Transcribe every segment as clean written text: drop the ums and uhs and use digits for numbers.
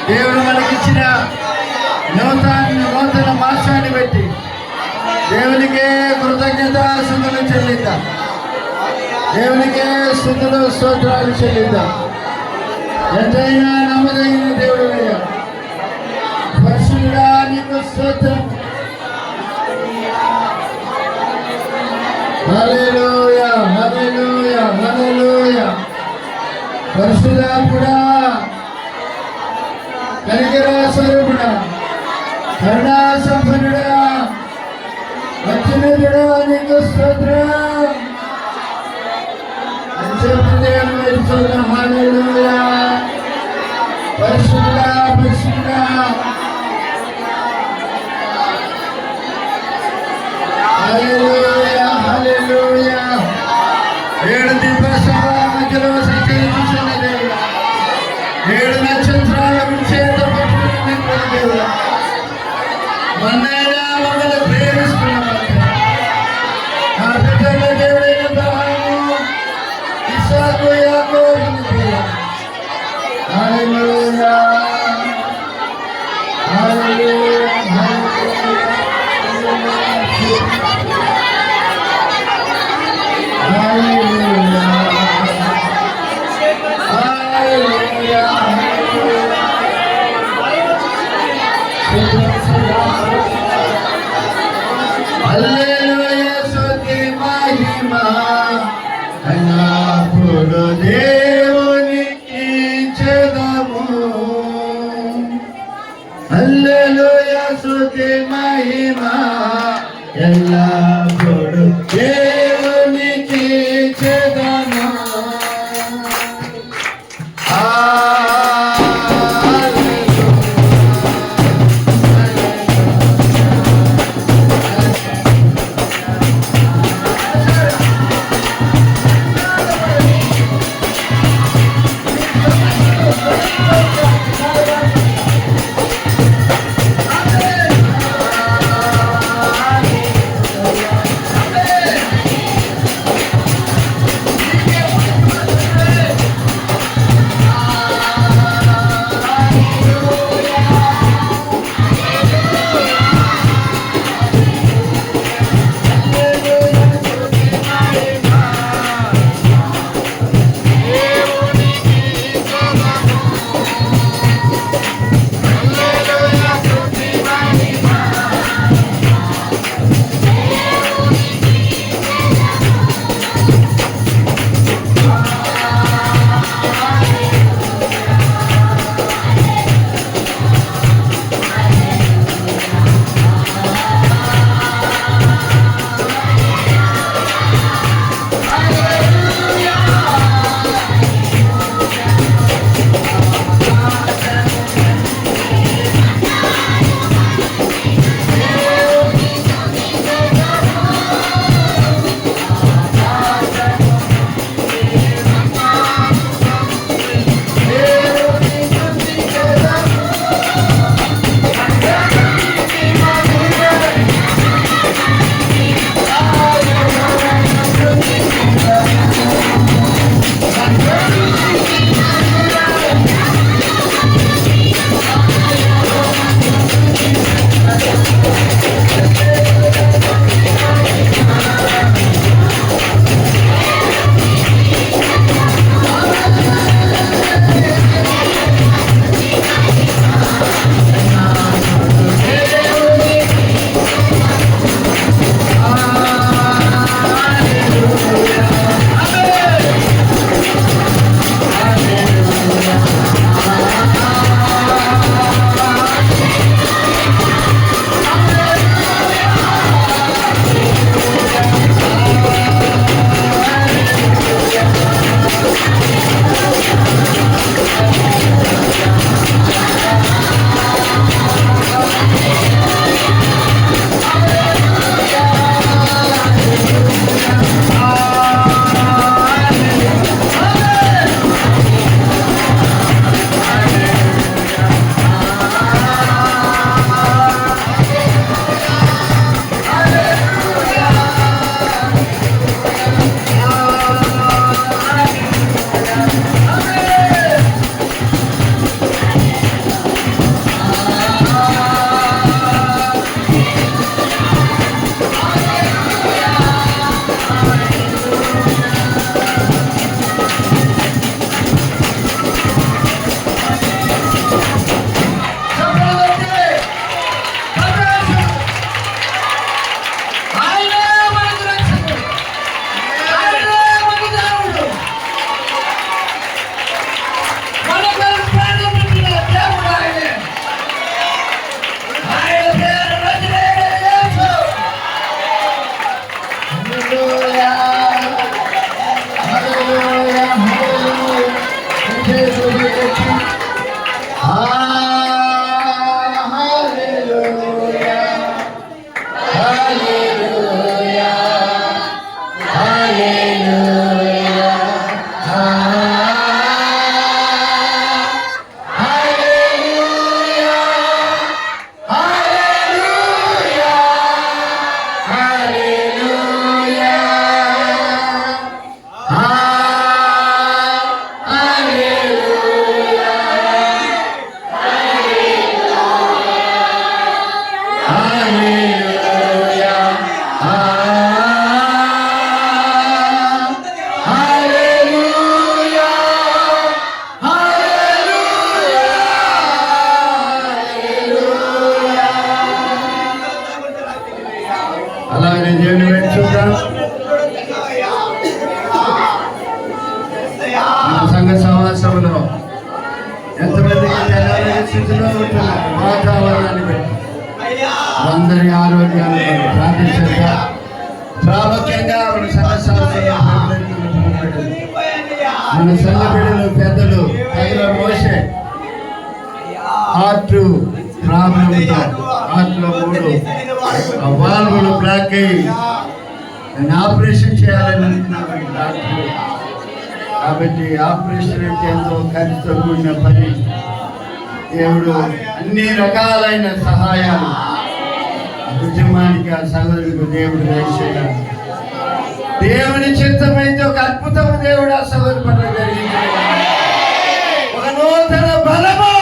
దేవుడు మనకిచ్చిన నూతన మాసాన్ని బట్టి దేవునికే కృతజ్ఞతాస్తుతులు చెల్లిద్దాం. దేవునికే స్తుతులు స్తోత్రాలు చెల్లిద్దాం. ఎంతైనా నమ్మదగిన దేవుడు అయ్యా, పరిశుద్ధుడా నీకు స్తోత్రం. హల్లెలూయా హల్లెలూయా హల్లెలూయా. పరిశుద్ధాత్ముడా, కనికర స్వరూపుడా, కరుణా సంపన్నుడా, అత్యున్నతుడా నీకు స్తోత్రం. హల్లెలూయా. పరిశుద్ధుడా పరిశుద్ధుడా, హల్లెలూయా హల్లెలూయా. ఏడు దీపస్తంభాల మధ్యలో సంచరించిన దేవుడా, ఏడు నక్షత్రాల విషయంతో పట్టుకున్న దేవుడా, మన్నైనా మమ్మల్ని ప్రేమిస్తున్న నా బిడ్డల దేవుడైన అబ్రహాము, ఇస్సాకు, యాకోబుని దేవుడా. హల్లెలూయా హల్లెలూయా హల్లెలూయా. హల్లెలూయా స్తుతి మహిమ ఎల్లప్పుడూ దేవునికి చెదము. హల్లెలూయా స్తుతి మహిమ ఎల్లప్పుడూ దేవునికి చెదము. హల్లెలూయా హల్లెలూయా హల్లెలూయా అలాగే దేవుని వైపు చూద్దాం. సంఘ సమావేశంలో ఎంతమందికి తెల్లారి స్థితిలో ఉంటున్న వాతావరణాన్ని బట్టి అందరి ఆరోగ్యాన్ని ప్రార్థించగా ప్రాముఖ్యంగా మన సంఘ మన సంఘ బిడ్డలు పెద్దలు తగిన మోసే హార్ట్ ప్రాబ్లంతో హార్ట్లో 3 వాల్వులు బ్లాక్ అయ్యి నేను ఆపరేషన్ చేయాలని అనుకున్నాను డాక్టర్. కాబట్టి ఆపరేషన్ అంటే ఎంతో ఖర్చుతో కూడిన పని. దేవుడు అన్ని రకాలైన సహాయాలు కుటుంబానికి ఆ సహోదరుడికి దేవుడు దయచేయాలి. దేవుని చిత్తమైతే ఒక అద్భుతం దేవుడు ఆ సహోదరు పట్ల జరిగించాడు. ఒక నూతన బలము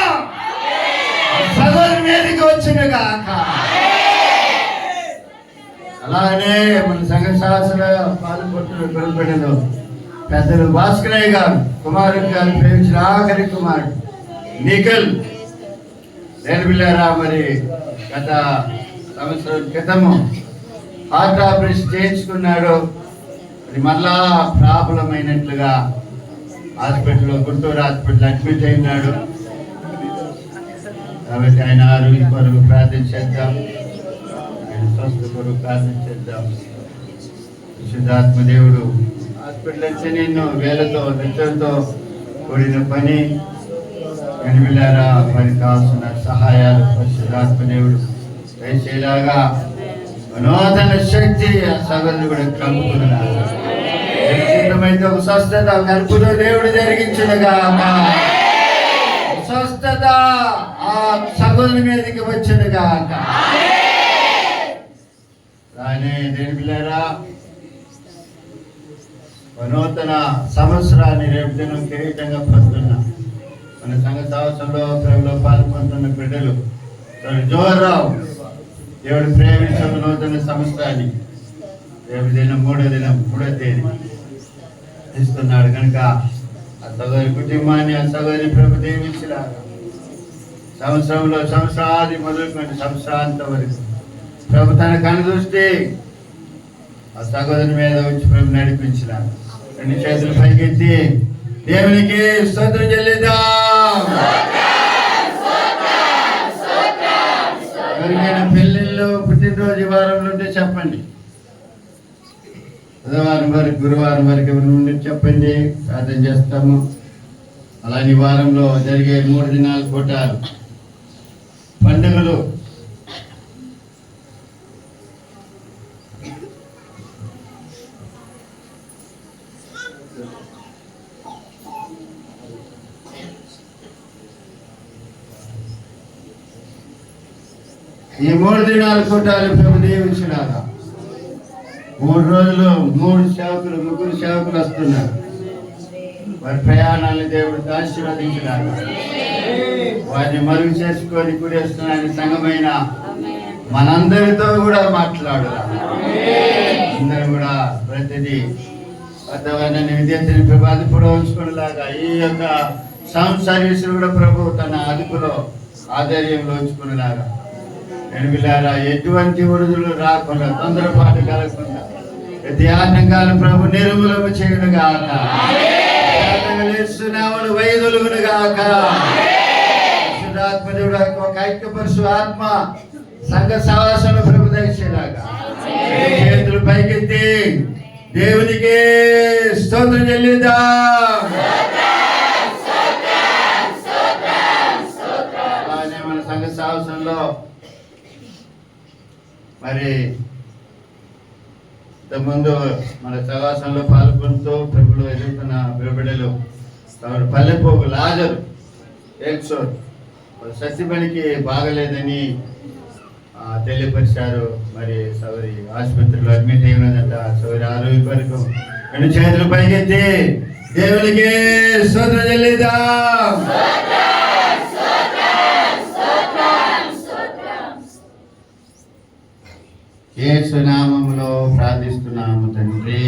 సహోదరు మీదకి వచ్చినగా. అలానే మన సంఘ శాస్త్ర పాల్పొట్టులు కొనబడిన పెద్దలు భాస్కరయ్య గారు కుమారుడు గారు ప్రేమించిన ఆఖరి కుమారుడు నిఖిల్ నేర్పిల్లారా. మరి గత సంవత్సరం క్రితము హార్ట్ ఆపరేషన్ చేయించుకున్నాడు. అది మళ్ళా ప్రాబ్లం అయినట్లుగా హాస్పిటల్లో గుంటూరు హాస్పిటల్ అడ్మిట్ అయినాడు. కాబట్టి ఆయన ఆరోగ్య కొరకు ప్రార్థించేద్దాం, ఆయన స్వస్థ కొరకు ప్రార్థించేద్దాం. పరిశుద్ధాత్మ దేవుడు హాస్పిటల్ వచ్చి నిన్ను వేలతో లెక్కలతో కూడిన పని కనిపిల్లారా. వారికి కావాల్సిన సహాయాలు పరిశుద్ధాత్మ దేవుడు దయచేలాగా నూతన శక్తి ఆ సగలు కూడా కలుపుకున్నాడు. ఒక స్వస్థత కలుపులో దేవుడు జరిగించునుగా. స్వస్థత ఆ సగలు మీదకి వచ్చునుగా. రానే దేని పిల్లారా, నూతన సంవత్సరాన్ని రేపు దినం కిరీటంగా పొందుతున్నా మన సంఘ సంవత్సరంలో పాల్పొందుతున్న బిడ్డలు జోర్రావు దేవుడు ప్రేమించిన నూతన సంవత్సరాన్ని రేపు దినం 3వ తేదీ ఇస్తున్నాడు. కనుక ఆ సగోదరి కుటుంబాన్ని ఆ సగోదరి ప్రభు దీవించలాగా సంవత్సరంలో సంవత్సరాది మొదలుకొని సంవత్సరాంతం వరకు ప్రభు తన కనుదృష్టి ఆ సగోదరి మీద వచ్చి ప్రభు నడిపించలాగా. 2 చేతులు పైకెత్తి దేవునికి స్తోత్రం చెల్లిద్దాం. ఎవరికైనా పెళ్ళిళ్ళు పుట్టినరోజు వారంలో ఉంటే చెప్పండి. బుధవారం వరకు గురువారం వరకు ఎవరి నుండి చెప్పండి, ప్రార్థన చేస్తాము. అలాంటి వారంలో జరిగే 3 దినాల కూటాలు పండుగలు ఈ 3 దినాల కూటాలు ప్రభు దీవించినాగా. 3 రోజులు 3 సేవకులు 3 సేవకులు వస్తున్నారు. వారి ప్రయాణాలను దేవుడు ఆశీర్వదించినారు. వారిని మరుగు చేసుకొని కూడేస్తున్న సంఘమైన మనందరితో కూడా మాట్లాడు. అందరూ కూడా ప్రతిదీ వాతావరణాన్ని విద్యార్థిని ప్రభు అదుపులో ఉంచుకునేలాగా ఈ యొక్క సౌండ్ సర్వీసులు కూడా ప్రభు తన అదుపులో ఆధ్వర్యంలో ఉంచుకునేలాగా ఎనిమిలారా ఎటువంటి ఒడుదులు రాకుండా తొందరపాటు కలగకుండా ప్రతి ఆటంకాలు ప్రభు నిర్మూలన చేయునుగాక. వైదొలుగునుగాక. శుద్ధాత్మదేవుడు ఒక ఐక్యపరుసు ఆత్మ సంఘ సహవాసంలో ప్రభు దయచేలాగా. చేతులు పైకెత్తి దేవునికి స్తోత్రం చెల్లిద్దాం. సహవాసంలో మరి ఇంతకుముందు మన సహవాసంలో పాల్గొంటూ ప్రభులు ఎదుర్కొన్న బిడ్డలు పల్లెపోగు లాజరు ఏక్సోర్ సత్యపనికి బాగలేదని తెలియపరిచారు. మరి సౌరి ఆసుపత్రిలో అడ్మిట్ అయినదంట. సౌరి ఆరోగ్య కొరకు 2 చేతులు పైకెత్తి దేవునికి స్తోత్రం చెల్లిద్దాం. యేసు నామములో ప్రార్థిస్తున్నాము తండ్రి.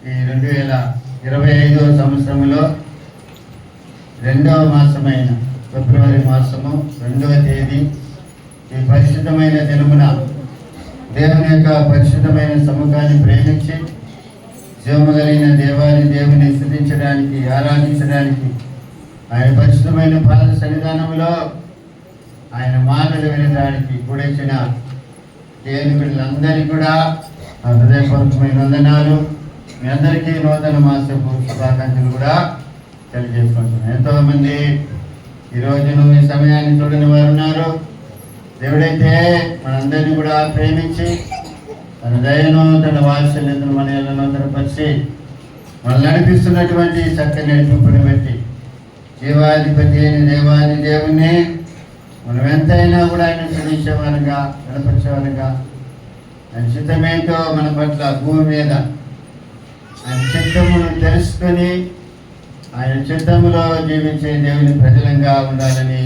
ఈ 2025వ సంవత్సరంలో 2వ మాసమైన ఫిబ్రవరి మాసము 2వ తేదీ ఈ పరిశుద్ధమైన దినమున దేవుని యొక్క పరిశుద్ధమైన సముఖాన్ని ప్రేమించి జీవము కలిగిన దేవుని స్తుతించడానికి ఆరాధించడానికి ఆయన పరిశుద్ధమైన పాద సన్నిధానంలో ఆయన మాటలు వినడానికి కూడొచ్చిన దేవుని బిడ్డలందరికీ కూడా హృదయపూర్వకమైన వందనాలు. మీ అందరికీ నూతన మాసపు శుభాకాంక్షలు కూడా తెలియజేసుకుంటున్నాను. ఎంతోమంది ఈరోజును ఈ సమయాన్ని చూడని వారు ఉన్నారు. దేవుడైతే మనందరినీ కూడా ప్రేమించి తన దయను తన వాత్సల్యతను మన ఇళ్లను తనపరిచి మనల్ని నడిపిస్తున్నటువంటి చక్కని నడిపింపుని బట్టి జీవాధిపతి అయిన దేవాది దేవుణ్ణి మనం ఎంతైనా కూడా ఆయన క్షమించేవారుగా, కనపరిచేవారుగా, ఆయన చిత్తమేంటో మన పట్ల భూమి మీద ఆయన చిత్తమును తెలుసుకొని ఆయన చిత్తములో జీవించే దేవుని ప్రజలంగా ఉండాలని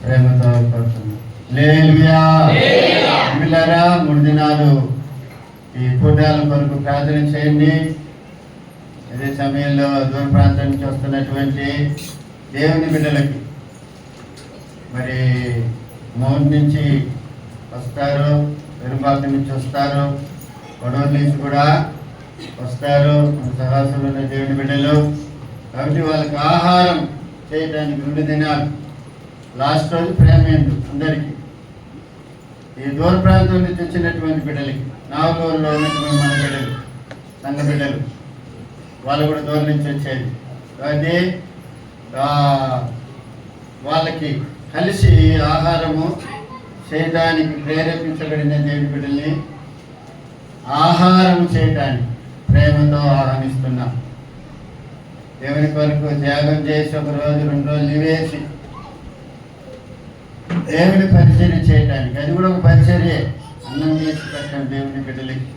ప్రేమతో కోరుతున్నాం. హల్లెలూయా. పిల్లరా, 3 దినాలు ఈ కూటాల కొరకు ప్రార్థన చేయండి. అదే సమయంలో దూర ప్రాంతం నుంచి వస్తున్నటువంటి దేవుని బిడ్డలకి మరి మౌంట్ నుంచి వస్తారు, పెరుంబాక నుంచి వస్తారు, కొడవలి నుంచి కూడా వస్తారు మన సహవాసంలో ఉన్న దేవుని బిడ్డలు. కాబట్టి వాళ్ళకి ఆహారం చేయడానికి 2 దినాలు. లాస్ట్ రోజు ప్రేమేందు అందరికీ, ఈ దూర ప్రాంతం నుంచి వచ్చినటువంటి బిడ్డలకి, నావలూరులో ఉన్నటువంటి మన బిడ్డలు, సంఘ బిడ్డలు, వాళ్ళు కూడా దూరం నుంచి వచ్చేది. కాబట్టి వాళ్ళకి కలిసి ఆహారము చేయడానికి ప్రేరేపించబడిన దేవుని బిడ్డల్ని ఆహారం చేయడానికి ప్రేమతో ఆహ్వానిస్తున్నాం. దేవుని కొరకు త్యాగం చేసి 1 రోజు 2 రోజులు నివేసి దేవుని పరిచర్య చేయడానికి, అది కూడా ఒక పరిచర్యే. అన్నం చేసి పెట్టాం దేవుని బిడ్డలకి,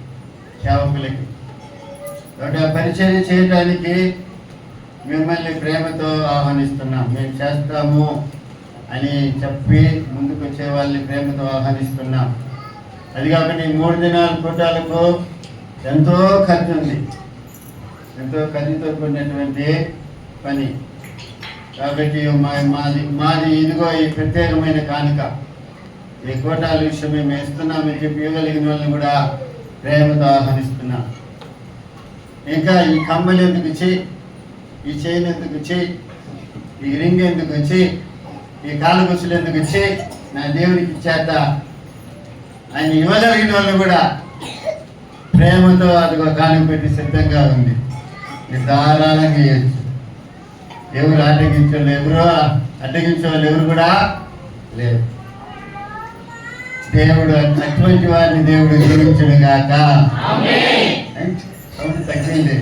సేవకులకి. కాబట్టి ఆ పరిచర్య చేయడానికి మిమ్మల్ని ప్రేమతో ఆహ్వానిస్తున్నాం. మేము చేస్తాము అని చెప్పి ముందుకు వచ్చే వాళ్ళని ప్రేమతో ఆహ్వానిస్తున్నాం. అది కాకుండా ఈ 3 దినాల కూటాలకు ఎంతో ఖర్చు ఉంది, ఎంతో ఖర్చుతో కూడినటువంటి పని. కాబట్టి మాది ఇదిగో ఈ ప్రత్యేకమైన కానుక, ఈ కూటాల విషయం మేము వేస్తున్నామని చెప్పి ఇవ్వగలిగిన వాళ్ళని కూడా ప్రేమతో ఆహ్వానిస్తున్నాం. ఇంకా ఈ కమ్మలు ఎందుకు ఇచ్చి, ఈ చైన్ ఎందుకు ఇచ్చి, ఈ రింగ్ ఎందుకు ఇచ్చి, ఈ కాలుగొసులు ఎందుకు ఇచ్చి, నా దేవునికి ఇచ్చేత ఆయన ఇవ్వగలిగిన వాళ్ళు కూడా ప్రేమతో అదిగో కానుక పెట్టి సిద్ధంగా ఉంది. మీరు ధారాళంగా ఇవ్వచ్చు. ఎవరు అడ్డగించే వాళ్ళు ఎవరు కూడా లేరు. దేవుడు అటువంటి వారిని దేవుడు జీవించడు గాక. సౌండ్ తగ్గింది.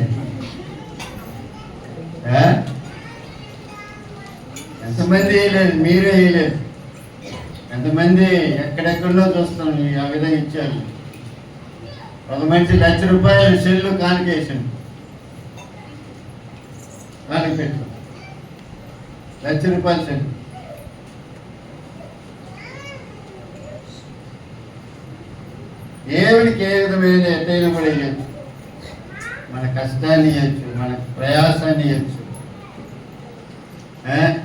ఎంతమంది వేయలేదు, మీరే వేయలేదు. ఎంతమంది ఎక్కడెక్కడో చూస్తాం ఆ విధంగా ఇచ్చారు. ఒక మనిషి ₹1,00,000 సెల్లు కానికేసాను, కానికి పెట్టు ₹1,00,000 సెల్లు. దేవుడికి ఏ విధమైన ఎట్టైనా కూడా ఇవ్వచ్చు. మన కష్టాన్ని ఇవ్వచ్చు, మన ప్రయాసాన్ని ఇవ్వచ్చు,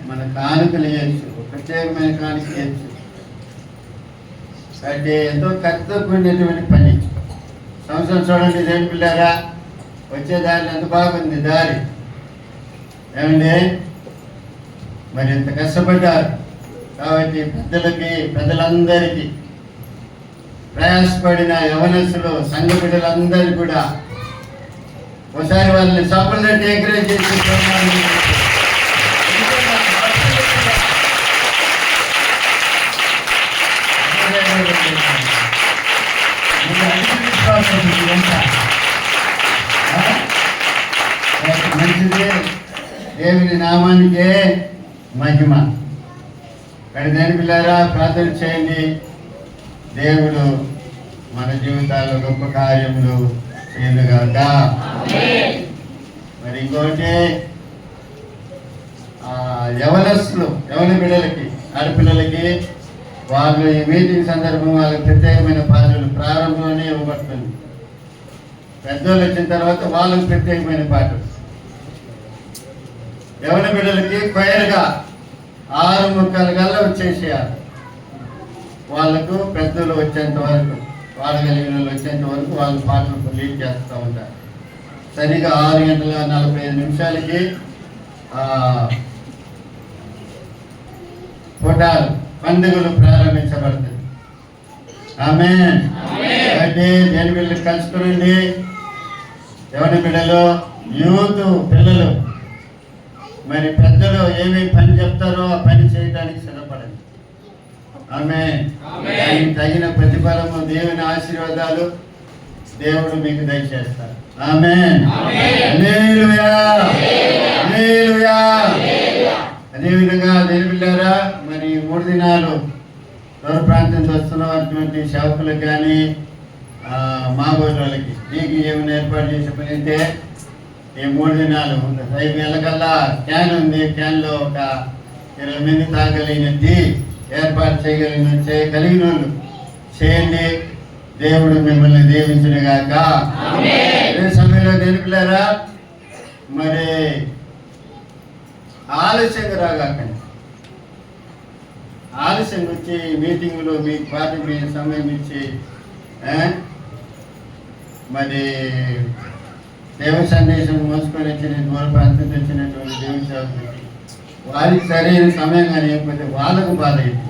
మన కానుకలు ఇవ్వచ్చు, ప్రత్యేకమైన కానుక ఇవ్వచ్చు. అంటే ఎంతో ఖర్చుతో కూడినటువంటి పని. సంవత్సరం చూడండి దేవుని పిల్లారా, వచ్చే దారిలో ఎంత బాగుంది దారి, ఏమండి? మరి ఎంత కష్టపడ్డారు. కాబట్టి పెద్దలందరికీ, ప్రయాసపడిన యవనస్తులు, సంఘ బిడ్డలందరూ కూడా ఒకసారి వాళ్ళని సపోర్ట్ ఎంకరేజ్ చేసి మంచిది. దేవుని నామానికే మహిమ. కానీ దేని పిల్లారా, ప్రార్థన చేయండి. దేవుడు మన జీవితాల్లో గొప్ప కార్యములు చేయనుగాక. మరి ఇంకోటి, యవన బిడ్డలకి, ఆడపిల్లలకి వాళ్ళు ఈ మీటింగ్ సందర్భం వాళ్ళకి ప్రత్యేకమైన పాటలు ప్రారంభంలోనే ఇవ్వబడుతుంది. పెద్దోళ్ళు వచ్చిన తర్వాత వాళ్ళకి ప్రత్యేకమైన పాటలు. యవన బిడ్డలకి క్వైర్గా 6:45 వచ్చేసేయాలి. వాళ్ళకు పెద్దలు వచ్చేంత వరకు, వాడగలిగిన వాళ్ళు వచ్చేంత వరకు వాళ్ళు పాటలు లీడ్ చేస్తూ ఉంటారు. సరిగా 6:45 కూటాలు, పండుగలు ప్రారంభించబడుతుంది. ఆమేన్. అంటే దేని బిడ్డలు కలుసుకునండి. యవన బిడ్డలు, యూత్ పిల్లలు, మరి పెద్దలు ఏమేమి పని చెప్తారో ఆ పని చేయడానికి సిద్ధపడండి. ఆమేన్. దానికి తగిన ప్రతిఫలము, దేవుని ఆశీర్వాదాలు దేవుడు మీకు దయచేస్తారు. ఆమేన్. హల్లెలూయా. హల్లెలూయా. అదేవిధంగా దేవుని బిడ్డలారా, మరి 3 దినాలు దూర ప్రాంతం వస్తున్నటువంటి సేవకులకు కానీ మా వాళ్ళకి నీకు ఏమైనా ఏర్పాటు చేసే పని అయితే ఈ 3 దినాలు 5 నెలలకల్లా క్యాన్ ఉంది, క్యాన్లో ఒక 20 మంది తాగలిగినది ఏర్పాటు చేయగలిగిన వాళ్ళు చేయండి. దేవుడు మిమ్మల్ని దీవించును గాక. అదే సమయంలో దేనికిలారా మరి ఆలస్యంగా రాగాకండి. ఆలస్యం వచ్చి మీటింగులు మీకు పార్టీ సమయం ఇచ్చి మరి దేవ సందేశం మోసుకొని వచ్చిన దూర ప్రాంతం తెచ్చినటువంటి దేవుని సేవకులకి వారికి సరైన సమయం కానీ లేకపోతే వాళ్ళకు బాధ అయింది.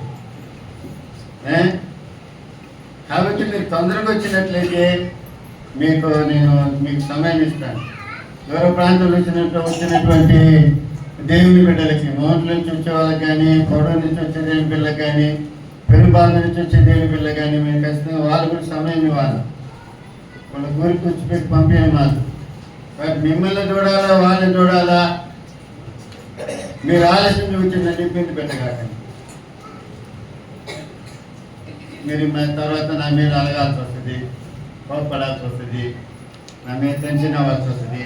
కాబట్టి మీరు తొందరగా వచ్చినట్లయితే నేను మీకు సమయం ఇస్తాను. దూర ప్రాంతంలో వచ్చినటువంటి దేవుని బిడ్డలకి, మౌంట్ల నుంచి వచ్చే వాళ్ళకి కానీ, పొడవు నుంచి వచ్చే దేవుని పిల్లకి కానీ, పెరుబాల నుంచి వచ్చే దేవుని పిల్ల కానీ మేము ఖచ్చితంగా వాళ్ళు కూడా సమయం ఇవ్వాలి. వాళ్ళ ఊరికి కూర్చిపెట్టి పంపించాలి. కాబట్టి మిమ్మల్ని చూడాలా వాళ్ళని చూడాలా, మీరు ఆలస్యం చూపించిందని ఇబ్బంది పెట్టగాకండి. మీరు తర్వాత నా మీద అలగాల్సి వస్తుంది, కోపపడాల్సి వస్తుంది, నా మీద టెన్షన్ అవ్వాల్సి వస్తుంది.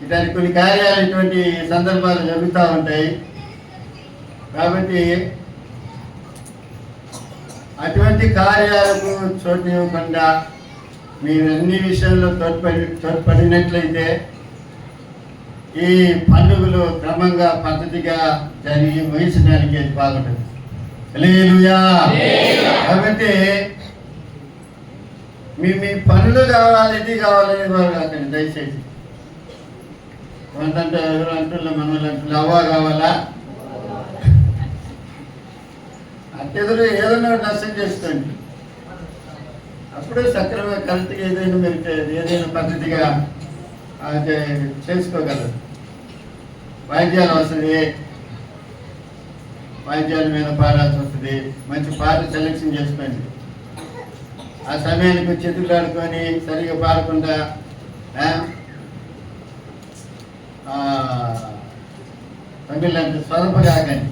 ఇలాంటి కొన్ని కార్యాలు ఇటువంటి సందర్భాలు జరుగుతూ ఉంటాయి. కాబట్టి అటువంటి కార్యాలకు చోటు ఇవ్వకుండా మీరు అన్ని విషయాల్లో తోడ్పడినట్లయితే ఈ పండుగలు క్రమంగా పద్ధతిగా జరిగి వహించడానికి అది బాగుంటుంది. హల్లెలూయా. కాబట్టి మీ పనులు కావాలి, ఇది కావాలని వారు కాకండి దయచేసి. కొంతంటే ఎవరు అంటున్నా మనల్ని అంటున్నా అవ్వ కావాలా అట్టెదురు ఏదైనా నష్టం చేసుకోండి. అప్పుడే సక్రమంగా కరెక్ట్గా ఏదైనా మీరు ఏదైనా పద్ధతిగా చేసుకోగలరు. వాయిద్యాలు వస్తుంది, వాయిద్యాల మీద పాడాల్సి వస్తుంది. మంచి పాట సెలెక్షన్ చేసుకోండి. ఆ సమయానికి చేతులు ఆడుకొని సరిగా పాడకుండా తమిళంటే స్వల్ప కాకండి.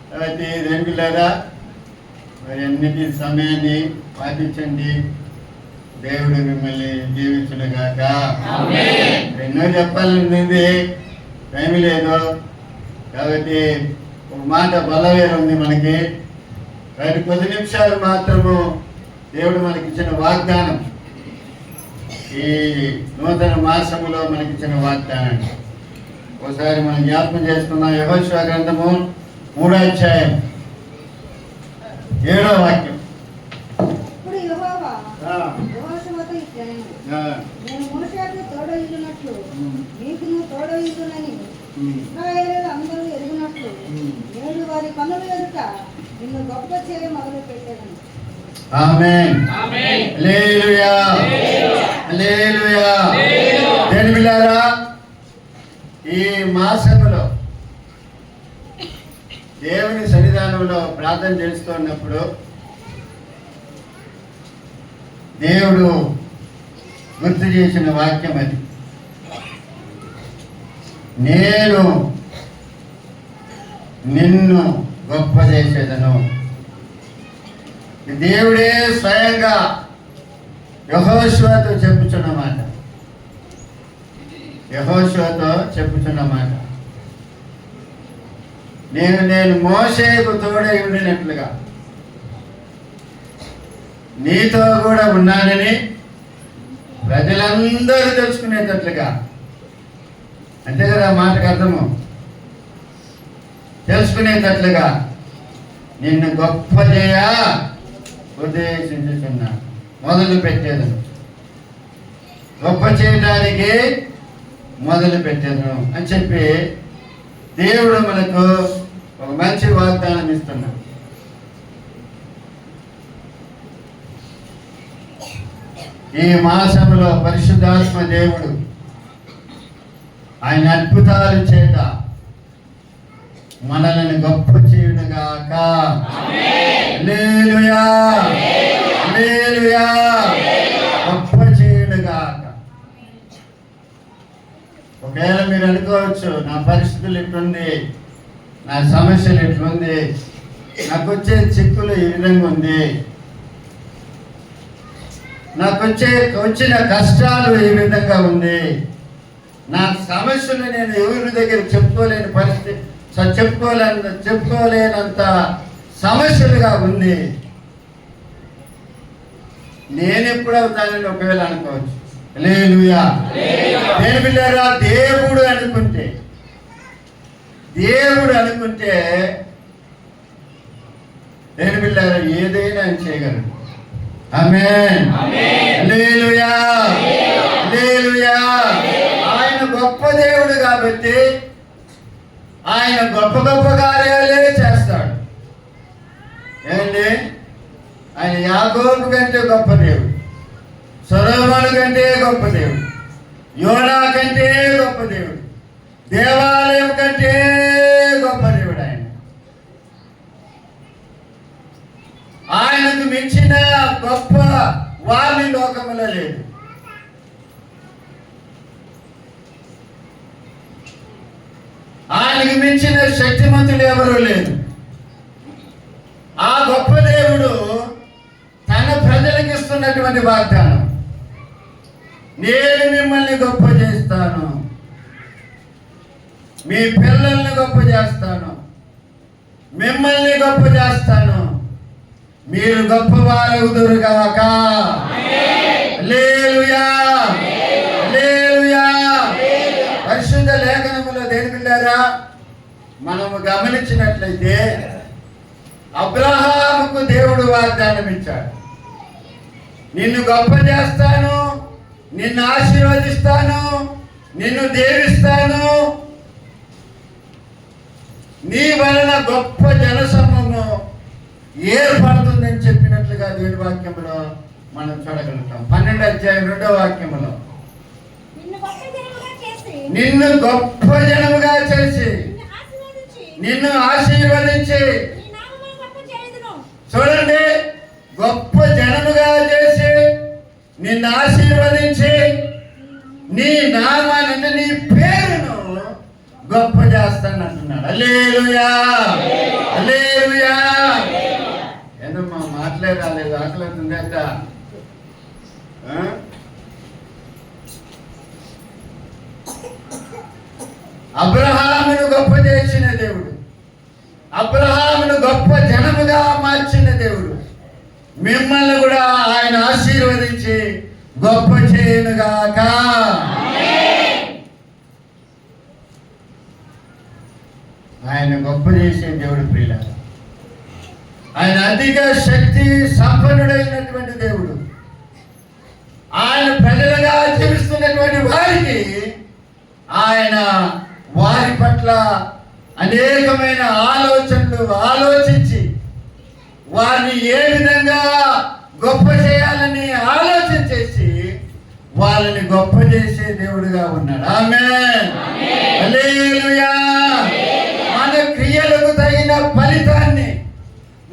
కాబట్టి రెగ్యులరా మరి అన్నిటి సమయాన్ని పాటించండి. దేవుడు మిమ్మల్ని జీవించును గాక. ఎన్నో చెప్పాలనుంది, టైం లేదు. కాబట్టి ఒక మాట బలవేరు ఉంది మనకి. కాబట్టి కొద్ది నిమిషాలు మాత్రము దేవుడు మనకిచ్చిన వాగ్దానం, ఈ నూతన మాసములో మనకిచ్చిన వాగ్దానం ఒకసారి మనం జ్ఞాపకం చేసుకున్నాం. యెహోషువ గ్రంథము 3వ అధ్యాయం 7వ వాక్యం. నేను మోషేకు తోడయున్నట్లు నీకును తోడయున్నని ఇశ్రాయేలు అందరూ ఎరుగునట్లు నేడు వారి కన్నుల ఎదుట నిన్ను గొప్ప చేయ మొదలు పెట్టాను. ఆమేన్. హల్లెలూయా. హల్లెలూయా. దేవుని బిడ్డలారా, ఈ మాసములో దేవుని సన్నిధానంలో ప్రార్థన చేస్తున్నప్పుడు దేవుడు గుర్తు చేసిన వాక్యం అది. నేను నిన్ను గొప్ప చేసేదను. దేవుడే స్వయంగా యెహోషువతో చెప్పుచున్నమాట. యెహోషువతో చెప్పుచున్నమాట. నేను మోషేకు తోడై ఉండినట్లుగా నీతో కూడా ఉన్నానని ప్రజలందరూ తెలుసుకునేటట్లుగా. అంతే కదా మాటకు అర్థము. తెలుసుకునేటట్లుగా నిన్ను గొప్ప చేయ ఉద్దేశించుతున్నా, మొదలు పెట్టేదను. గొప్ప చేయడానికి మొదలు పెట్టేదను అని చెప్పి దేవుడు మనకు ఒక మంచి వాగ్దానం ఇస్తున్నాడు. ఈ మాసంలో పరిశుద్ధాత్మ దేవుడు ఆయన అద్భుతాలు చేత మనల్ని గొప్ప చేయునుగాక. హల్లెలూయా. హల్లెలూయా. గొప్ప చేయునుగాక. ఒకవేళ మీరు అనుకోవచ్చు, నా పరిస్థితులు ఎట్లుంది, నా సమస్యలు ఎట్లుంది, నాకు వచ్చే చిక్కులు ఈ విధంగా ఉంది, నాకు వచ్చిన కష్టాలు ఈ విధంగా ఉంది, నా సమస్యలు నేను ఎవరి దగ్గర చెప్పుకోలేని పరిస్థితి, చెప్పుకోలేనంత సమస్యలుగా ఉంది, నేను ఎప్పుడు అవుతానని ఒకవేళ అనుకోవచ్చు. హల్లెలూయా. నేను పిల్లరా, దేవుడు అనుకుంటే నేను పిల్లరా ఏదైనా ఆయన చేయగలడు. ఆమేన్. హల్లెలూయా. హల్లెలూయా. ఆయన గొప్ప దేవుడు కాబట్టి ఆయన గొప్ప గొప్ప కార్యాలే చేస్తాడు. ఏంటి? ఆయన యాకోబు కంటే గొప్ప దేవుడు, సొలొమోను కంటే గొప్ప దేవుడు, యోనా కంటే గొప్ప దేవుడు, దేవాలయం కంటే గొప్ప దేవుడు. ఆయనకు మించిన గొప్ప వారి లోకములో లేదు. ఆయనకు మించిన శక్తిమంతుడు ఎవరూ లేదు. ఆ గొప్ప దేవుడు తన ప్రజలకు ఇస్తున్నటువంటి వాగ్దానం, నేను మిమ్మల్ని గొప్ప చేస్తాను, మీ పిల్లల్ని గొప్ప చేస్తాను, మిమ్మల్ని గొప్ప చేస్తాను, మీరు గొప్పవారవుదురుగాక. హల్లెలూయా. హల్లెలూయా. పరిశుద్ధ లేఖనములో దేని పిల్లారా మనము గమనించినట్లయితే అబ్రహాముకు దేవుడు వాగ్దానం ఇచ్చాడు, నిన్ను గొప్ప చేస్తాను, నిన్ను ఆశీర్వదిస్తాను, నిన్ను దీవిస్తాను, నీ వలన గొప్ప జనసమూహము ఏర్పడుతుందని చెప్పినట్లుగా దేవుడి వాక్యంలో మనం చూడగలుగుతాం. 12వ అధ్యాయం 2వ వాక్యంలో నిన్ను గొప్ప జనముగా చేసి నిన్ను ఆశీర్వదించి, చూడండి, గొప్ప జనముగా చేసి నిన్ను ఆశీర్వదించి నీ నామాన్ని, నీ పేరును గొప్ప చేస్తానంటున్నాడు. హల్లెలూయా. హల్లెలూయా. ఏందమ్మా మాటలే రాలేదు, ఆకలి అవుతుంది అంట. అబ్రహామును గొప్ప చేసిన దేవుడు, అబ్రహామును గొప్ప జనముగా మార్చిన దేవుడు మిమ్మల్ని కూడా ఆయన ఆశీర్వదించి గొప్ప చేయనుగాక. ఆయన గొప్ప చేసే దేవుడు ప్రియులారా. ఆయన అధిక శక్తి సంపన్నుడైనటువంటి దేవుడు. ఆయన ప్రజలుగా జీవిస్తున్నటువంటి వారికి ఆయన వారి పట్ల అనేకమైన ఆలోచనలు ఆలోచించి వారిని ఏ విధంగా గొప్ప చేయాలని ఆలోచన చేసి వాళ్ళని గొప్ప చేసే దేవుడుగా ఉన్నాడు. ఆమేన్. హల్లెలూయా. మన క్రియలకు తగిన ఫలితాన్ని,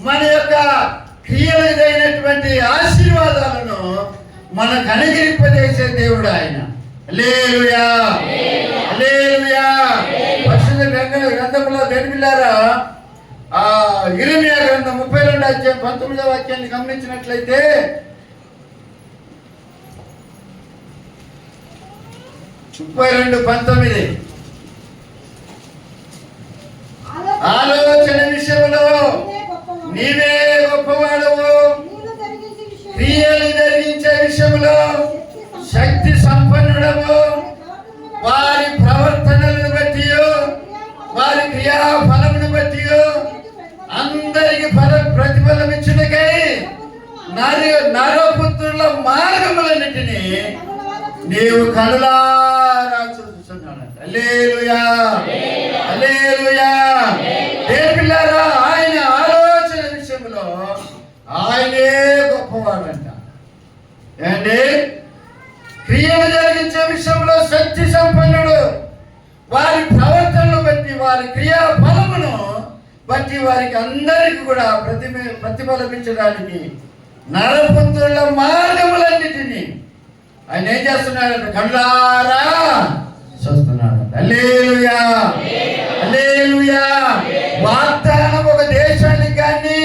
మన యొక్క క్రియలకు తగినటువంటి ఆశీర్వాదాలను మనకు అనుగ్రహింపజేసే దేవుడు ఆయన. హల్లెలూయా. హల్లెలూయా. పరిశుద్ధ గ్రంథంలో దేనిలారా ఇర్మియా గ్రంథం 32వ అధ్యాయం 19వ వాక్యాన్ని గమనించినట్లయితే ఆలోచన విషయంలో నీవే గొప్పవాడవు, క్రియలు జరిగించే విషయంలో శక్తి సంపన్నుడవు, వారి ప్రవర్తనలను బట్టి వారి క్రియాఫలమును బట్టి అందరికి ప్రతిఫలం ఇచ్చుటకై నరపుత్రుల మార్గములన్నిటినీ నీవు కనులారా చూస్తున్నాడంట. హల్లెలూయా. హల్లెలూయా. దేవులారా, ఆయన ఆలోచన విషయంలో ఆయనే గొప్పవాడంట. ఏంటి? క్రియలు జరిగించే విషయంలో శక్తి సంపన్నుడు, వారి ప్రవర్తనను బట్టి వారి క్రియా ఫలమును బట్టి వారికి అందరికి కూడా ప్రతిఫలమించడానికి నరపుత్రుల మార్గములన్నిటినీ ఆయన ఏం చేస్తున్నాడంటే కళ్ళారా చూస్తున్నాడు. హల్లెలూయా, హల్లెలూయా. వాగ్దానం ఒక దేశానికి కానీ,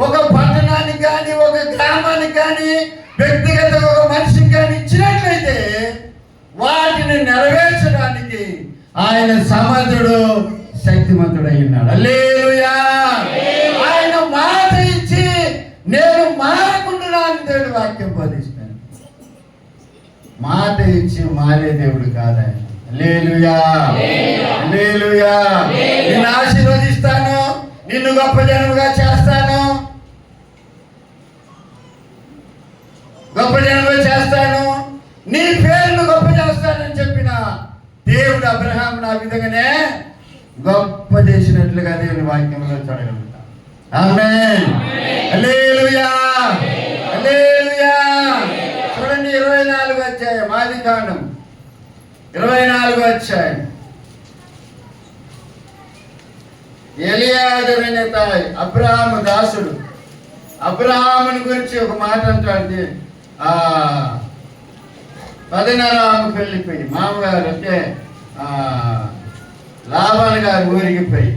ఒక పట్టణానికి కానీ, ఒక గ్రామానికి కానీ, వ్యక్తిగత ఒక మనిషికి కానీ ఇచ్చినట్లయితే వాటిని నెరవేర్చడానికి ఆయన సమర్థుడు, శక్తిమంతుడై ఉన్నాడు. హల్లెలూయా. ఆయన మాట ఇచ్చి నేను మారకుండా దేవుడు వాక్యం బోధిస్తాను. మాట ఇచ్చి మారే దేవుడు కాదు ఆయన. హల్లెలూయా, హల్లెలూయా. నిన్ను ఆశీర్వదిస్తాను, నిన్ను గొప్ప జనముగా చేస్తాను, గొప్ప జనముగా చేస్తాను, నీ పేరును గొప్ప చేస్తానని చెప్పిన దేవుడు అబ్రహాం ఆ విధంగానే గొప్ప చేసినట్లుగా దేవుని వాక్యంలో చూడగలుగుతాం. ఆమేన్, హల్లెలూయా, హల్లెలూయా. చూడండి 24 అధ్యాయం, ఆదికాండం 24 అధ్యాయం. ఎలియాజరు అనే తాయి అబ్రహాము దాసుడు అబ్రహాముని గురించి ఒక మాట అంటాడు. 10 వెళ్ళిపోయి మామగారు అంటే లాబాన్ గారు ఊరికి పోయి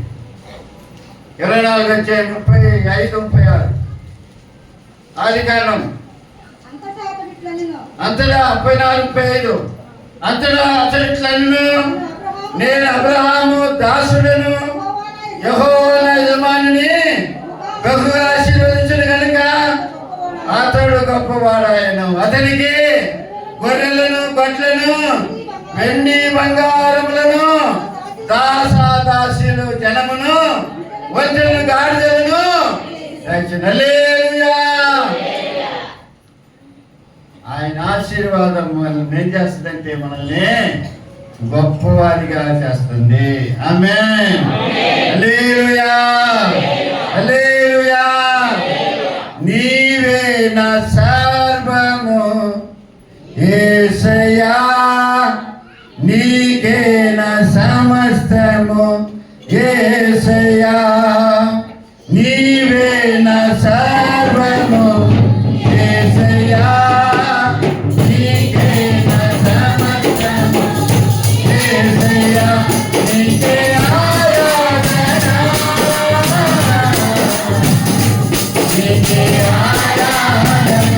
24 అధ్యాయం 35, 36 ఆదికాండం. అంతటా 34, 35 అంతటా అతడు ఇట్లా నేను అబ్రహాము దాసుడను యెహోవా యజమానిని బహుగా ఆశీర్వదించను కనుక అతడు గొప్పవాడాయను. అతనికి గొర్రెలను, గొడ్లను, వెండి బంగారములను, దాసాదాసీలు, జనమును, ఒంటెలను, గాడిదలను. హల్లెలూయా. ఆయన ఆశీర్వాదం మనల్ని ఏం చేస్తుందంటే మనల్ని గొప్పవారిగా చేస్తుంది. ఆమేన్, హల్లెలూయా, హల్లెలూయా. నీవే నా సర్వము యేసయ్యా, నీకే నా సమస్తము యేసయ్యా, నీవే నా సర్వము యేసయ్యా, నీకే నా సమస్తము యేసయ్యా, నీకే ఆరాధన, నీకే ఆరాధన.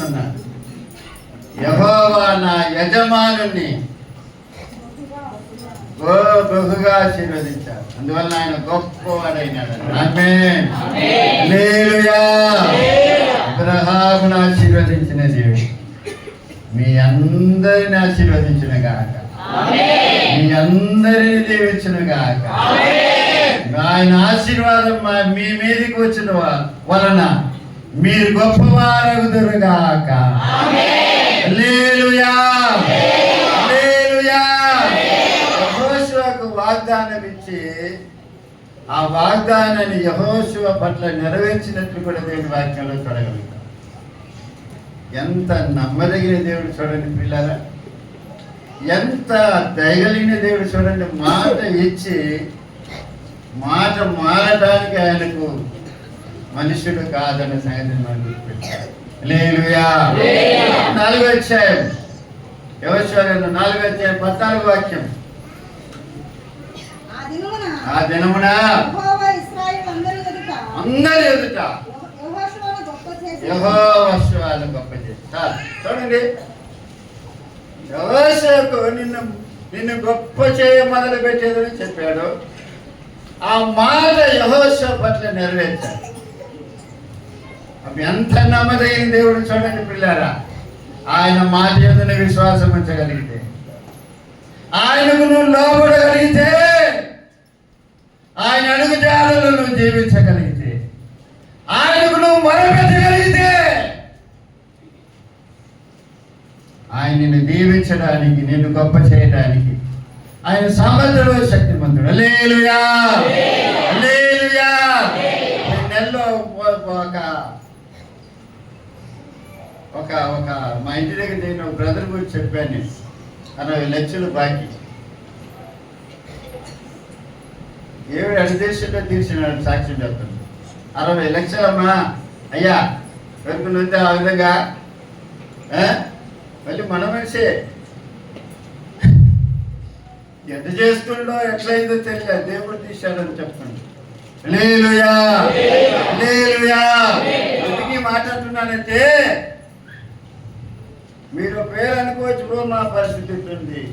ఆశీర్వదిస్తున్నాడు. యెహోవా నా యజమానుని బహుగా ఆశీర్వదించాడు. అందువల్ల ఆయన గొప్పవాడైనాడు. ఆమేన్. హల్లెలూయా. అబ్రహామును ఆశీర్వదించిన దేవుడు మీ అందరిని ఆశీర్వదించిన గాక. మీ అందరిని దీవించిన గాక. ఆయన ఆశీర్వాదం మీ మీదకి వచ్చిన వలన మీరు గొప్పవారగుదురు గాక. హల్లెలూయా. హల్లెలూయా. యెహోషువకు వాగ్దానం ఇచ్చి ఆ వాగ్దానాన్ని యెహోషువ పట్ల నెరవేర్చినట్లు కూడా దేవుని వాక్యంలో చూడగలుగుతాం. ఎంత నమ్మదగిన దేవుడు చూడండి పిల్లరా, ఎంత దయగలిగిన దేవుడు చూడండి. మాట ఇచ్చి మాట మారడానికి ఆయనకు మనుషుడు కాదన్న సంగతిని మనం గుర్తుపెట్టాలి. హల్లెలూయా. 4వ అధ్యాయం యెహోషువ 4వ అధ్యాయం 14వ వాక్యం. ఆ దినమున అందరి ఎదుట యెహోవాను గొప్ప చేస్తాడు. చూడండి, యెహోషువకు నిన్ను గొప్ప చేయ మొదలు పెట్టేదని చెప్పాడు. ఆ మాట యెహోషువ పట్ల నెరవేర్చాడు. అవి ఎంత నమ్మదగిన దేవుడు చూడండి పిల్లారా. ఆయన మాట యందు విశ్వాసం ఉంచగలిగితే, ఆయనకు నువ్వు లోబడగలిగితే, ఆయన అడుగుజాడల్లో నువ్వు జీవించగలిగితే, ఆయనకు నువ్వు మొరపెట్టగలిగితే, ఆయన నిన్ను దీవించడానికి, నిన్ను గొప్ప చేయడానికి ఆయన సమర్థుడు, శక్తిమంతుడు. హల్లెలూయా. హల్లెలూయా. ఈ నెలలో ఒక మా ఇంటి దగ్గర నేను బ్రదర్ గురించి చెప్పాను. 60 లక్షలు బాకీ ఏడు అడిదేశంలో తీర్చినాడు. సాక్ష్యం చెప్తాను. 60 లక్షలమ్మా అయ్యా పెరుగుతుంది. ఆ విధంగా మళ్ళీ మన మనిషే ఎంత చేస్తుండో ఎట్లయిందో తెలియదు. దేవుడు తీశాడని చెప్తాను. హల్లెలూయా. హల్లెలూయా. ఎందుకు మాట్లాడుతున్నానంటే, మీరు పేరు అనుకోవచ్చు, మా పరిస్థితి ఉంది,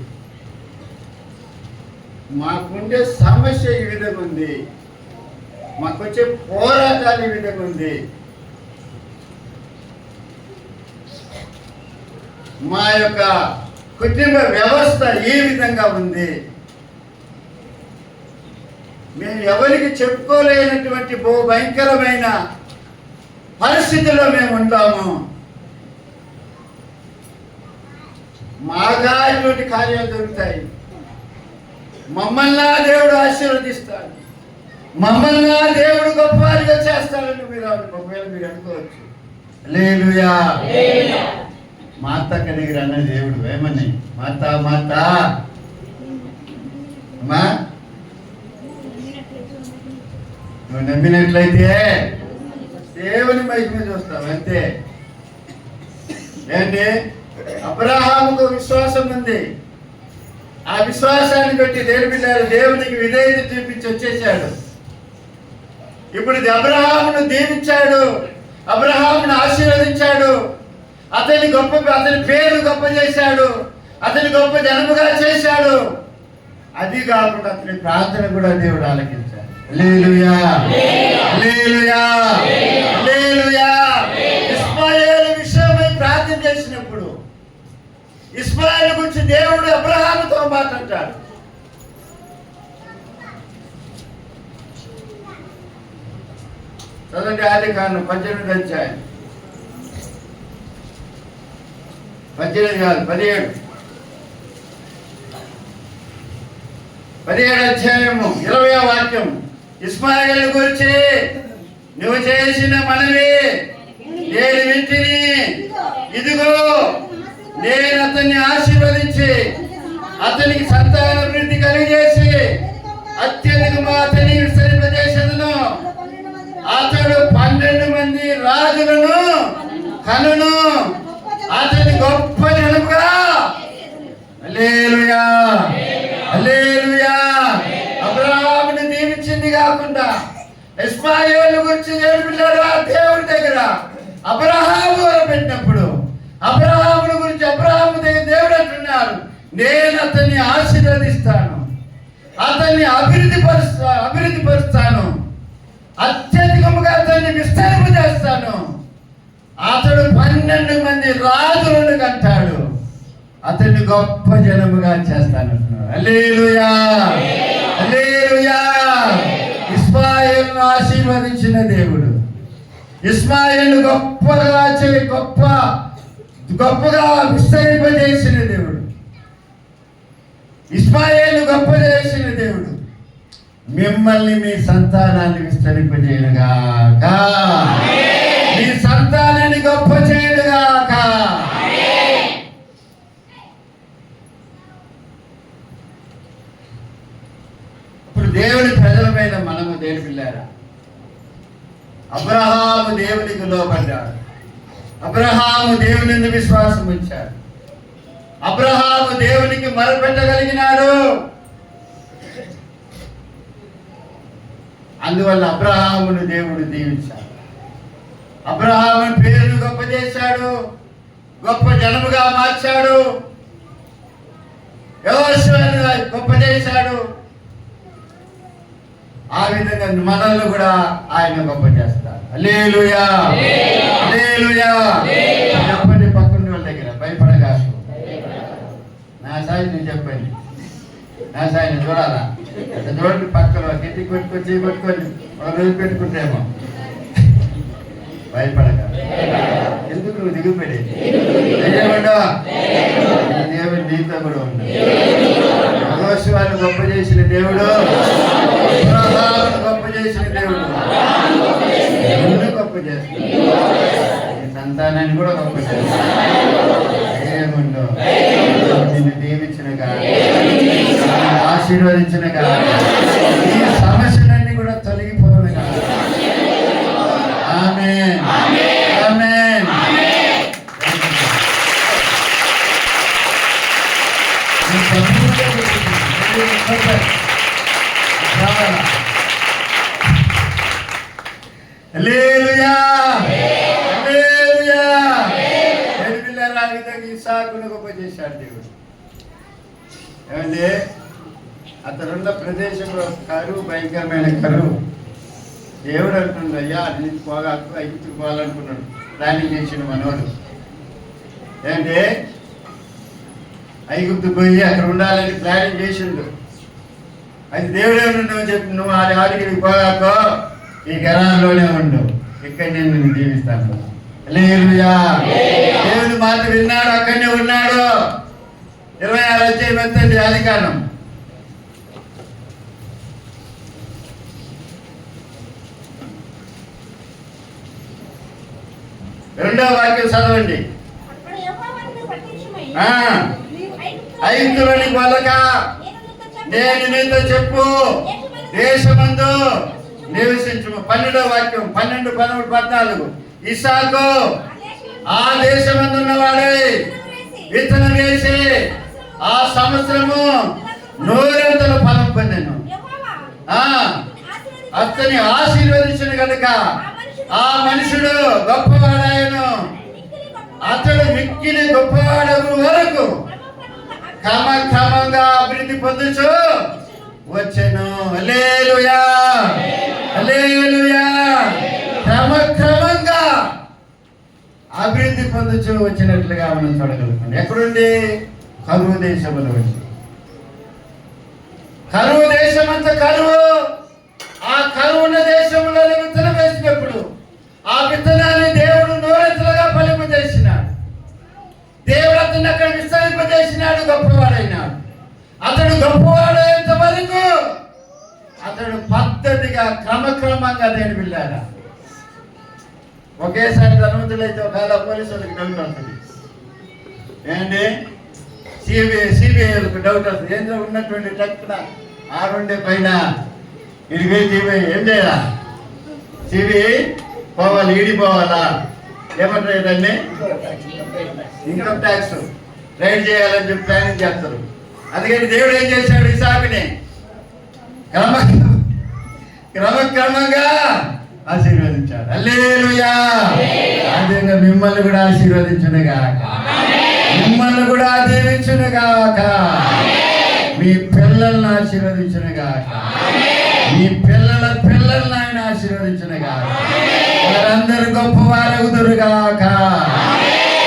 మాకుండే సమస్య ఈ విధంగా ఉంది, మాకొచ్చే పోరాటాలు ఈ విధంగా ఉంది, మా యొక్క కుటుంబ వ్యవస్థ ఈ విధంగా ఉంది, మేము ఎవరికి చెప్పుకోలేనటువంటి భయంకరమైన పరిస్థితుల్లో మేము ఉంటాము, మాగా ఇటువంటి కార్యాలు దొరుకుతాయి, మమ్మల్ని దేవుడు ఆశీర్వదిస్తాడు, మమ్మల్ని దేవుడు గొప్పవారిగా చేస్తాడని మీరు ఒకవేళ మీరు అనుకోవచ్చు. హల్లెలూయా. మాత దగ్గర అన్న దేవుడు ఏమని, మాత మాత అమ్మా నువ్వు నమ్మినట్లయితే దేవుని మహిమ చూస్తావు అంతే. ఏంటి, అబ్రహాముకు విశ్వాసం ఉంది. ఆ విశ్వాసాన్ని బట్టి దేవునికి విధేయత చూపించి వచ్చేసాడు. ఇప్పుడు అబ్రహామును దీవించాడు, అబ్రహామును ఆశీర్వదించాడు, అతని పేరు గొప్ప చేశాడు, అతని గొప్ప జనముగా చేశాడు. అది కాకుండా అతని ప్రార్థన కూడా దేవుడు ఆలకించాడు. హల్లెలూయా. హల్లెలూయా. హల్లెలూయా. ఇస్మాయేలు విషయమై ప్రార్థన చేసినప్పుడు ఇస్మాయేలు గురించి దేవుడు అబ్రహాముతో మాట్లాడాడు. చదవండి ఆదికాండం 18వ అధ్యాయం. 18 కాదు 17 అధ్యాయము 20వ వాక్యం. ఇస్మాయేలు గురించి నువ్వు చేసిన మనవి నేను వింటిని, ఇదిగో నేను అతన్ని ఆశీర్వదించి అతనికి సంతానాభివృద్ధి కలిగజేసి అత్యధికమా అతని విస్తరింపజేసేదను, అతడు 12 మంది రాజులను కనును, అతని గొప్ప జనముగా. హల్లెలూయా. హల్లెలూయా. అబ్రహాముని దీవించింది కాకుండా ఇస్మాయేలు గురించి నేర్పించారు. దేవుడి దగ్గర అబ్రహాము పెట్టినప్పుడు అబ్రహామును గురించి అబ్రహాము దగ్గర దేవుడు అంటున్నారు, నేను అతన్ని ఆశీర్వదిస్తాను, అతన్ని అభివృద్ధి పరుస్తాను, అత్యధికముగా అతన్ని విస్తరింపు చేస్తాను. అతడు 12 మంది రాజులను కంటాడు, అతన్ని గొప్ప జనముగా చేస్తాను. హల్లెలూయా, హల్లెలూయా. ఇస్మాయిల్ను ఆశీర్వదించిన దేవుడు, ఇస్మాయిల్ను గొప్పగా విస్తరింపజేసిన దేవుడు, ఇస్మాయిల్ను గొప్ప చేసిన దేవుడు మిమ్మల్ని మీ సంతానాన్ని విస్తరింపజేయనుగాక, మీ సంతానాన్ని గొప్ప చేయనుగాక. ఇప్పుడు దేవుని ప్రజల మీద మనము దేని పిల్లారా? అబ్రహాము దేవునికి లోబడ్డాడు, అబ్రహాము దేవుని విశ్వాసం ఉంచాడు, అబ్రహాము దేవునికి మొరపెట్టగలిగినాడు. అందువల్ల అబ్రహామును దేవుడు దీవించాడు, అబ్రహాముని పేరును గొప్ప చేశాడు, గొప్ప జనముగా మార్చాడు, యెహోషువను గొప్ప చేశాడు. ఆ విధంగా మనల్ని కూడా ఆయన గొప్ప చేస్తారు. హల్లెలూయా, హల్లెలూయా. చెప్పండి పక్కన వాళ్ళ దగ్గర, భయపడగాకు. నా సాయి నేను చెప్పండి, నా సాయిని చూడాలా? చూడండి, పక్కన కిందికి కొట్టుకొని ఒక రోజు పెట్టుకుంటేమో. భయపడగా, ఎందుకు నువ్వు దిగుపడి దేవుడు నీతో కూడా ఉన్నాడు. యెహోషువను గొప్ప చేసిన దేవుడు, అబ్రహామును గొప్ప చేసిన దేవుడు నిన్ను గొప్ప చేస్తాడు, నీ సంతానాన్ని కూడా గొప్ప చేస్తాడు. ఏముండో నిన్ను దీవించిన కాదు, ఆశీర్వదించిన కాదు, ఈ సమస్యలన్నీ కూడా తొలగిపోవడం కాదు. ఆమేన్, ఆమేన్. హల్లెలూయా, హల్లెలూయా. ఆ విధంగా ఇస్సాకును గొప్ప చేశాడు దేవుడు. ఏమంటే అతనున్న ప్రదేశంలో కరువు, భయంకరమైన కరువు. దేవుడు అంటుంది, అయ్యా నీకు పోగా ఐగుప్తుకు పోవాలనుకున్నాడు, ప్లానింగ్ చేసిన మనోడు. ఏంటంటే ఐగుప్తు పోయి అక్కడ ఉండాలని ప్లానింగ్ చేసిండు. అది దేవుడు ఏమన్నా చెప్పి, నువ్వు ఆడికి పోగాకో ఈ గరాల్లోనే ఉండు, ఇక్కడ నేను నిన్ను దీవిస్తాను. హల్లెలూయా. దేవుని మాట విన్నాడు, అక్కడనే ఉన్నాడు. 26 అధ్యాయం ఆదికాండం. రెండో వాక్యం చదవండి. ఐగుప్తులోనికి వెళ్ళక నేను నీతో చెప్పు దేశమందు నివసించు. 12వ వాక్యం 12, 13, 14. ఇస్సాకు ఆ దేశమందు ఉన్నవాడే విత్తనం వేసి ఆ సంవత్సరము 100 ఫలం పొందాను. అతని ఆశీర్వదించిన కనుక ఆ మనుషుడు గొప్పవాడాయను. అతడు మిక్కిలి గొప్పవాడగు వరకు క్రమంగా అభివృద్ధి పొందుచు వచ్చెను. హల్లెలూయా, హల్లెలూయా. క్రమంగా అభివృద్ధి పొందుచు వచ్చినట్లుగా మనం చూడగలుగుతాం. ఎక్కడుండి? కరువు దేశంలో వచ్చి. కరువు దేశం అంతా కరువు. ఆ కరువు ఉన్న దేశంలో విత్తనం వేసినప్పుడు ఆ విత్తనాన్ని దేవుడు నూరెంతలుగా ఫలింపజేసినాడు. దేవుడు అతన్ని అక్కడ విస్తరింపజేసినాడు, గొప్పవాడైనాడు. అతడు గొప్పవాడైనంత వరకు అతడు పద్ధతిగా క్రమంగా దేని వెళ్ళాడా. ఒకేసారి ధనవంతులైతే ఒకవేళ పోలీసు వాళ్ళకి డౌట్ వస్తుంది. ఏంటి? సిబిఐలకు డౌట్ వస్తుంది. ఏంటో ఉన్నటువంటి టక్కున ఆరుండే పైన ఇది ఏం చేయాలా? సిబిఐ పోవాలి, ఈడి పోవాలా, ఏమంటారు దాన్ని? ఇన్కమ్ ట్యాక్స్ రైడ్ చేయాలని చెప్పి ప్లానింగ్ చేస్తారు. అందుకని దేవుడు ఏం చేశాడు? ఇస్సాకుని క్రమంగా ఆశీర్వదించాడు. హల్లెలూయా. అదే మిమ్మల్ని కూడా ఆశీర్వదించును గాక, మిమ్మల్ని కూడా దీవించును గాక, మీ పిల్లల్ని ఆశీర్వదించును గాక, మీ పిల్లల పిల్లల్ని ఆయన ఆశీర్వదించును గాక, వారందరూ గొప్పవారగుదురు గాక.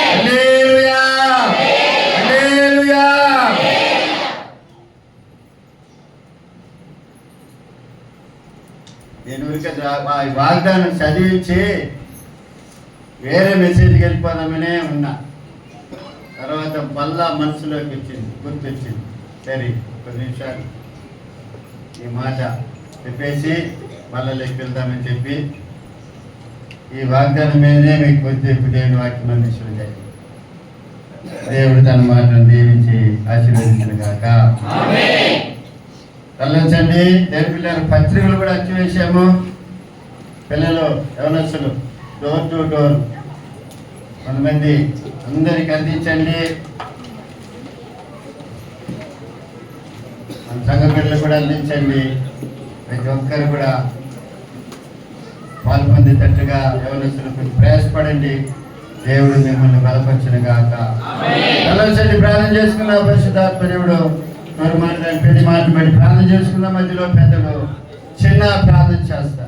హల్లెలూయా, హల్లెలూయా. నేను వాగ్దానం చదివించి వేరే మెసేజ్కి వెళ్ళిపోదామనే ఉన్నా. తర్వాత మళ్ళా మనసులోకి వచ్చింది, గుర్తొచ్చింది. సరే కొన్ని నిమిషాలు ఈ మాట చెప్పేసి మళ్ళా లెక్క వెళ్దామని చెప్పి ఈ వాగ్దానం మీదనే మీకు కొద్దిసేపు దేవుని వాక్యం అందించడం. దేవుడు తన మాటను దీవించి ఆశీర్వదించను గాక. తల్లించండి. దేవుని పిల్లల పత్రికలు కూడా వచ్చి వేసాము. పిల్లలు యవనస్తులు డోర్ టు డోర్ కొంతమంది అందరికి అందించండి. మన సంఘ పిల్లలు కూడా అందించండి. ప్రతి ఒక్కరు కూడా పాల్పొందేటట్టుగా యవనస్తులకు ప్రయాసపడండి. దేవుడు మిమ్మల్ని బలపరచును గాక. తల్లించండి. ప్రార్థన చేసుకున్న పరిశుద్ధాత్మ దేవుడు మరి మాట్లాడి ప్రతి మాట బట్టి ప్రార్థన చేసుకున్న మధ్యలో పెద్దలు చిన్న ప్రార్థన చేస్తారు.